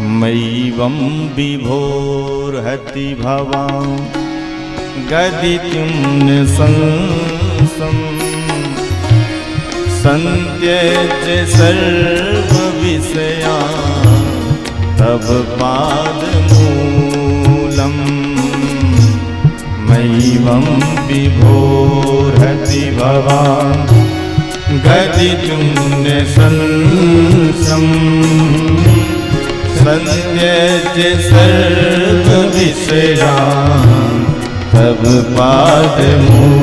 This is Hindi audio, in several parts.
मैवं विभोर्हति भवां गदितुं संसं संत्यज्य सर्वविषयान् तव पादमूलं मैवं विभोर्हति भवां गदितुं संसं संत्यज्य सर्वविषयान् तव पादमूलम्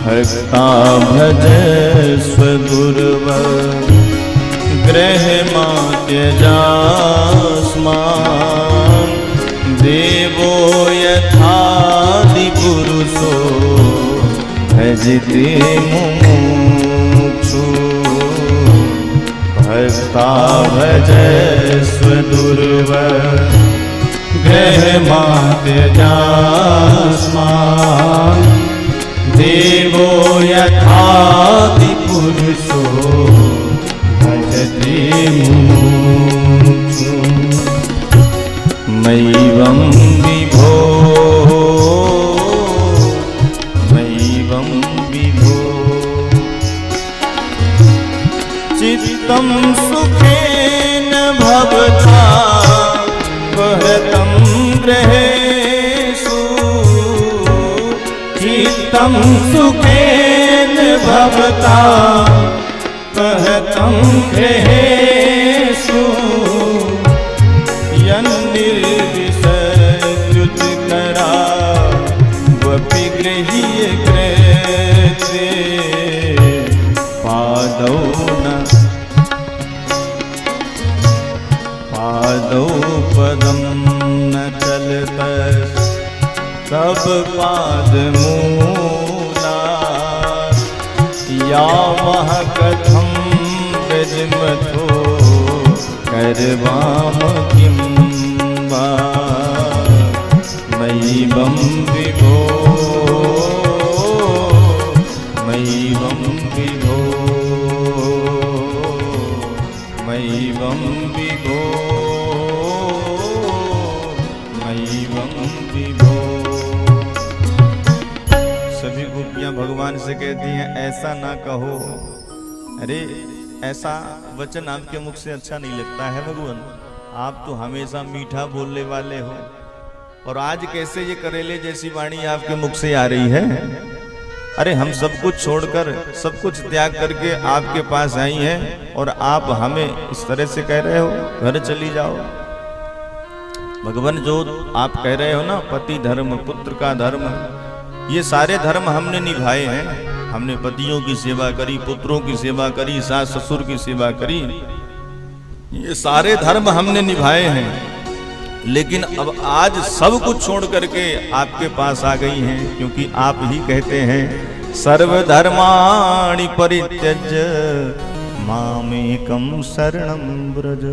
भक्ता भजस्व दुर्वग्रहमा त्यजास्मान् देवो यथादिपुरुषो भजते मुमुक्षु भक्ता भजस्व दुर्वग्रहमा त्यजास्मान् देवो यथादिपुरुषो भजते मुमुक्षु मैवं विभो मैवं विभो चित्तं सुखेन भवता वहतं गृहेषु चित्तं सुखेन भवता वहतं गृहेषु यन्निर्विसर्जुतकरा वपि गृह्य कृते पादौ पदं न चलतस् तब पादमूला यावः कथं व्रजमथो करवाम किं वा मैवं विभो मैवं विभो मैवं विभो मैवं विभो। सभी गोपियां भगवान से कहती हैं ऐसा ना कहो। अरे ऐसा वचन आपके मुख से अच्छा नहीं लगता है भगवान, आप तो हमेशा मीठा बोलने वाले हो और आज कैसे ये करेले जैसी वाणी आपके मुख से आ रही है। अरे हम सब कुछ छोड़कर सब कुछ त्याग करके आपके पास आई हैं और आप हमें इस तरह से कह रहे हो घर चली जाओ। भगवान जो आप कह रहे हो ना, पति धर्म पुत्र का धर्म, ये सारे धर्म हमने निभाए हैं। हमने पतियों की सेवा करी, पुत्रों की सेवा करी, सास ससुर की सेवा करी, ये सारे धर्म हमने निभाए हैं। लेकिन अब आज सब कुछ छोड़ करके आपके पास आ गई हैं, क्योंकि आप ही कहते हैं सर्वधर्माणि परित्यज्य मामेकं शरणं व्रज।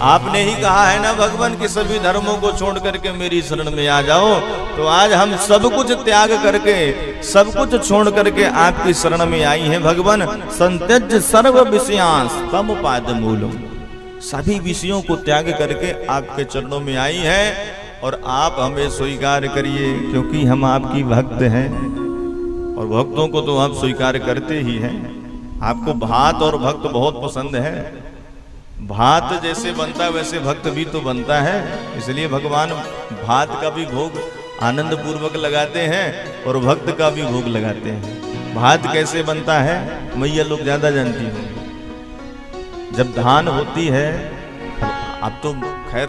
आपने ही कहा है ना भगवान कि सभी धर्मों को छोड़ करके मेरी शरण में आ जाओ। तो आज हम सब कुछ त्याग करके सब कुछ छोड़ करके आपकी शरण में आई हैं भगवान। संत्यज्य सर्व विषयांस तम पादमूलम, सभी विषयों को त्याग करके आपके चरणों में आई हैं और आप हमें स्वीकार करिए, क्योंकि हम आपकी भक्त हैं और भक्तों को तो आप स्वीकार करते ही हैं। आपको भात और भक्त बहुत पसंद है। भात जैसे बनता है वैसे भक्त भी तो बनता है, इसलिए भगवान भात का भी भोग आनंद पूर्वक लगाते हैं और भक्त का भी भोग लगाते हैं। भात कैसे बनता है मैया लोग ज्यादा जानती हैं। जब धान होती है, अब तो खैर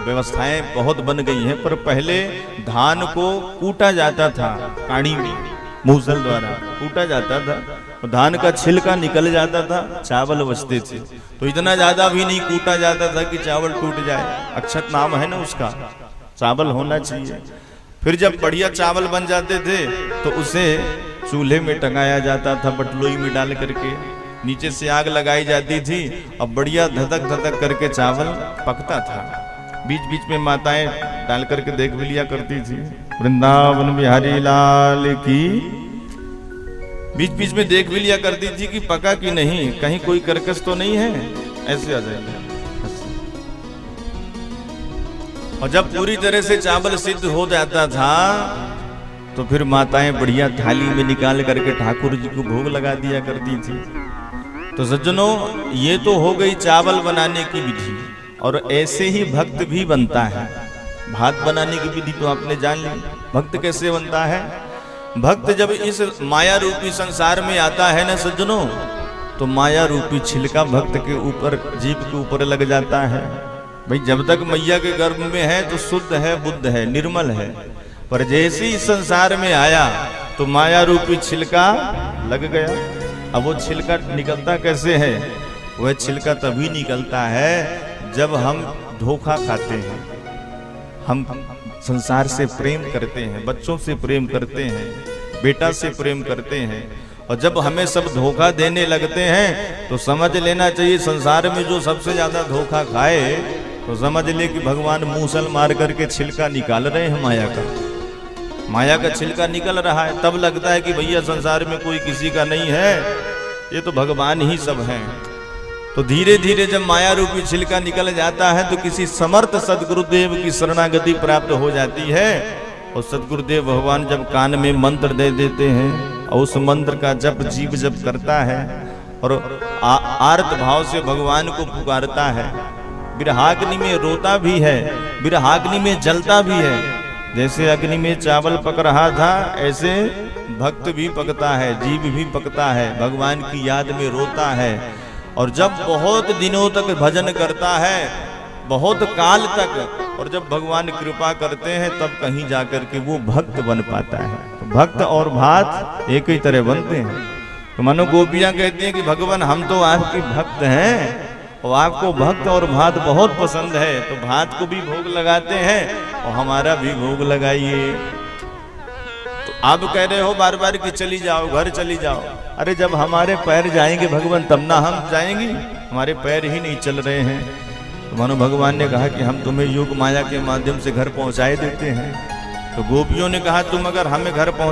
व्यवस्थाएं बहुत बन गई हैं, पर पहले धान को कूटा जाता था, काड़ी में मूसल द्वारा कूटा जाता था, धान का छिलका निकल जाता था, चावल बचते थे। तो इतना ज्यादा भी नहीं कूटा जाता था कि चावल टूट जाए। अक्षत नाम है ना उसका, चावल होना चाहिए। फिर जब बढ़िया चावल बन जाते थे तो उसे चूल्हे में टंगाया जाता था, बटलोई में डाल करके, नीचे से आग लगाई जाती थी और बढ़िया धधक धधक करके चावल पकता था। बीच बीच में माताएं डाल करके देख भी लिया करती थी। वृंदावन बिहारी लाल की बीच बीच में देख भी लिया करती थी कि पका कि नहीं, कहीं कोई करकस तो नहीं है। ऐसे आ जाएंगे। और जब पूरी तरह से चावल सिद्ध हो जाता था तो फिर माताएं बढ़िया थाली में निकाल करके ठाकुर जी को भोग लगा दिया करती थी। तो सज्जनों, ये तो हो गई चावल बनाने की विधि, और ऐसे ही भक्त भी बनता है। भात बनाने की विधि तो आपने जान ली, भक्त कैसे बनता है। भक्त जब इस माया रूपी संसार में आता है ना सज्जनों, तो माया रूपी छिलका भक्त के ऊपर, जीभ के ऊपर लग जाता है। भाई जब तक मैया के गर्भ में है तो शुद्ध है, बुद्ध है, निर्मल है, पर जैसे ही संसार में आया तो माया रूपी छिलका लग गया। अब वो छिलका निकलता कैसे है? वह छिलका तभी निकलता है जब हम धोखा खाते हैं, हम संसार से प्रेम करते हैं, बच्चों से प्रेम करते हैं, बेटा से प्रेम करते हैं, और जब हमें सब धोखा देने लगते हैं तो समझ लेना चाहिए संसार में जो सबसे ज्यादा धोखा खाए तो समझ ले कि भगवान मूसल मार करके छिलका निकाल रहे हैं माया का। माया का छिलका निकल रहा है, तब लगता है कि भैया संसार में कोई किसी का नहीं है, ये तो भगवान ही सब हैं। तो धीरे धीरे जब माया रूपी छिलका निकल जाता है तो किसी समर्थ सदगुरुदेव की शरणागति प्राप्त हो जाती है, और सदगुरुदेव भगवान जब कान में मंत्र दे देते हैं और उस मंत्र का जप जीव जप करता है और आर्त भाव से भगवान को पुकारता है। विरहाग्नि में रोता भी है, विरहाग्नि में जलता भी है। जैसे अग्नि में चावल पक रहा था ऐसे भक्त भी पकता है, जीव भी पकता है, भगवान की याद में रोता है। और जब बहुत दिनों तक भजन करता है, बहुत काल तक, और जब भगवान कृपा करते हैं तब कहीं जाकर के वो भक्त बन पाता है। तो भक्त और भात एक ही तरह बनते हैं। तो मानो गोपियां कहती हैं कि भगवान हम तो आपके भक्त हैं और आपको भक्त और भात बहुत पसंद है, तो भात को भी भोग लगाते हैं और हमारा भी भोग लगाइए। तो आप कह रहे हो बार बार कि चली जाओ, घर चली जाओ। अरे जब हमारे पैर जाएंगे भगवान तब ना हम जाएंगे, हमारे पैर ही नहीं चल रहे हैं। तो मानो भगवान ने कहा कि हम तुम्हें योग माया के माध्यम से घर पहुंचाए देते हैं। तो गोपियों ने कहा तुम अगर हमें घर पहुंच